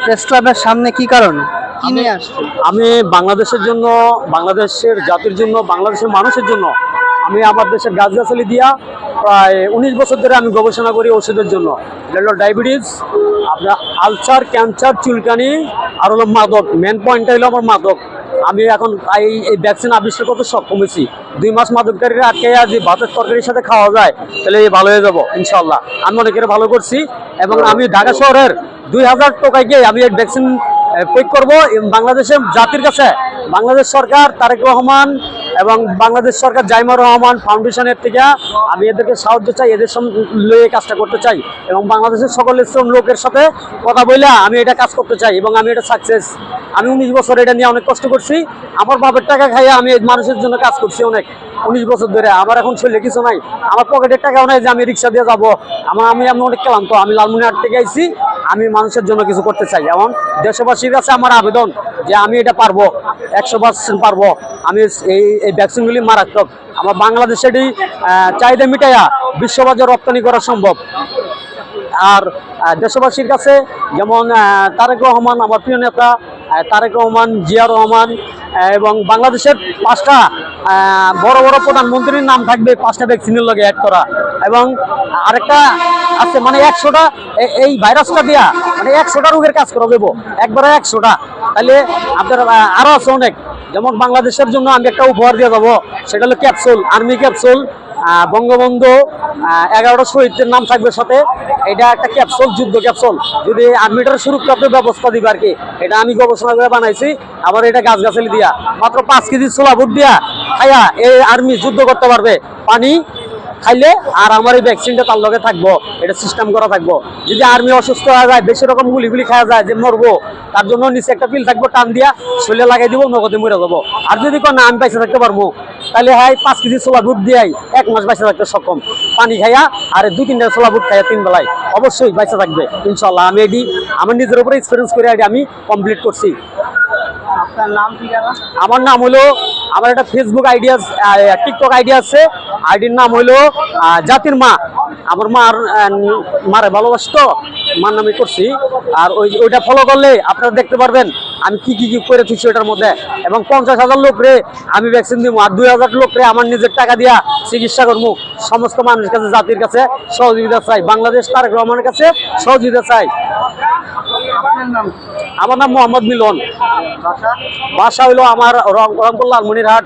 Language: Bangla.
প্রেস ক্লাবের সামনে কি কারণ, কি নিয়ে আসছে? আমি বাংলাদেশের জন্য, বাংলাদেশের জাতির জন্য, বাংলাদেশের মানুষের জন্য আমি আমার দেশের গাছগাছালি দিয়া প্রায় 19 বছর ধরে আমি গবেষণা করি ওষুধের জন্য। এটা হলো ডায়াবেটিস, আপনার আলসার, ক্যান্সার, চুলকানি, আর হলো মাদক। মেন পয়েন্টটা হলো আমার মাদক। আমি এখন এই ভ্যাকসিন আবিষ্কার করতে সক্ষম হয়েছি। 2 মাস মাদককারীরা আটকে যে ভাতের তরকারির সাথে খাওয়া যায়, তাহলে ভালো হয়ে যাবো ইনশাল্লাহ। আমি অনেকের ভালো করছি এবং আমি ঢাকা শহরের 2000 টাকায় গিয়ে আমি এই ভ্যাকসিন প্রয়োগ করবো বাংলাদেশের জাতির কাছে। বাংলাদেশ সরকার, তারেক রহমান এবং বাংলাদেশ সরকার জাইমা রহমান ফাউন্ডেশনের থেকে আমি এদেরকে সাহায্য চাই, এদের লয়ে কাজটা করতে চাই এবং বাংলাদেশের সকল শ্রম লোকের সাথে কথা বলে আমি এটা কাজ করতে চাই এবং আমি এটা সাকসেস। আমি 19 বছর এটা নিয়ে অনেক কষ্ট করছি। আমার বাপের টাকা খাইয়ে আমি মানুষের জন্য কাজ করছি অনেক 19 বছর ধরে। আমার এখন শরীরে কিছু নাই, আমার পকেটের টাকাও নাই যে আমি রিক্সা দিয়ে যাবো। আমি অনেক ক্লান্ত। আমি লালমনিরহাট থেকে আইছি, আমি মানুষের জন্য কিছু করতে চাই। এমন দেশবাসীর কাছে আমার আবেদন যে আমি এটা পারবো, 100% পারবো। আমি এই ভ্যাকসিনগুলি মারাত্মক। আমার বাংলাদেশের এই চাহিদা মিটাইয়া বিশ্ববাজার রপ্তানি করা সম্ভব। আর দেশবাসীর কাছে যেমন তারেক রহমান, আমার প্রিয় নেতা তারেক রহমান, জিয়া রহমান এবং বাংলাদেশের 5টা বড় বড় প্রধানমন্ত্রীর নাম থাকবে 5টা ভ্যাকসিনের লগে অ্যাড করা। এবং আরেকটা আছে, মানে 100টা এই ভাইরাসটা দিয়া মানে 100টা রোগের কাজ করা দেবো, একবারে 100টা। তাহলে আপনার আরও আছে অনেক। যেমন বাংলাদেশের জন্য আমি একটা উপহার দিয়ে যাবো, সেটা হলো ক্যাপসুল, আর্মি ক্যাপসুল। বঙ্গবন্ধু 11টা শহীদের নাম থাকবে সাথে। এটা একটা ক্যাপসুল, যুদ্ধ ক্যাপসুল। যদি আর্মিটার সুরক্ষার ব্যবস্থা দিবে আর কি, এটা আমি গবেষণা করে বানাইছি। আবার এটা গাছগাছালি দিয়া মাত্র 5 কেজি ছোলা বুট দিয়া খাইয়া এই আর্মি যুদ্ধ করতে পারবে। পানি খাইলে আর আমার এই ভ্যাকসিনটা তার লগে থাকবো, এটা সিস্টেম করা থাকবো। যদি আর্মি অসুস্থ হয়ে যায়, বেশি রকম গুলিগুলি খাওয়া যায় যে মরবো, তার জন্য নিচে একটা পিল থাকবো, টান দিয়া শরীরে লাগাই দিব, নগদে মরে যাবো। আর যদি না আমি পয়সা থাকতে পারবো, তাহলে হ্যাঁ 5 কেজি ছোলা বুট দিয়াই 1 মাস বাইসা থাকতে সক্ষম। পানি খাইয়া আর 2-3টা ছোলা বুট খাইয়া 3 বেলায় অবশ্যই বাইসা থাকবে ইনশাল্লাহ। আমি এটি আমার নিজের উপরে এক্সপিরিয়েন্স করে এটি আমি কমপ্লিট করছি। আপনার নাম ঠিকানা? আমার নাম হলো, আমার একটা ফেসবুক আইডি আছে, টিকটক আইডি আছে। আইডির নাম হইলো জাতির মা। আমার মারে ভালোবাসতো, মার নামে করছি। আর ওইটা ফলো করলে আপনারা দেখতে পারবেন আমি কি কি করে তুলছি ওটার মধ্যে। এবং 50,000 লোক রে আমি ভ্যাকসিন দিব, আর 2,000 লোক রে আমার নিজের টাকা দিয়া চিকিৎসা করবো। সমস্ত মানুষের কাছে, জাতির কাছে সহযোগিতা চাই, বাংলাদেশ তারেক রহমানের কাছে সহযোগিতা চাই। আমার নাম মোহাম্মদ মিলন। বাসা হইলো আমার রংপুর লালমনিরহাট।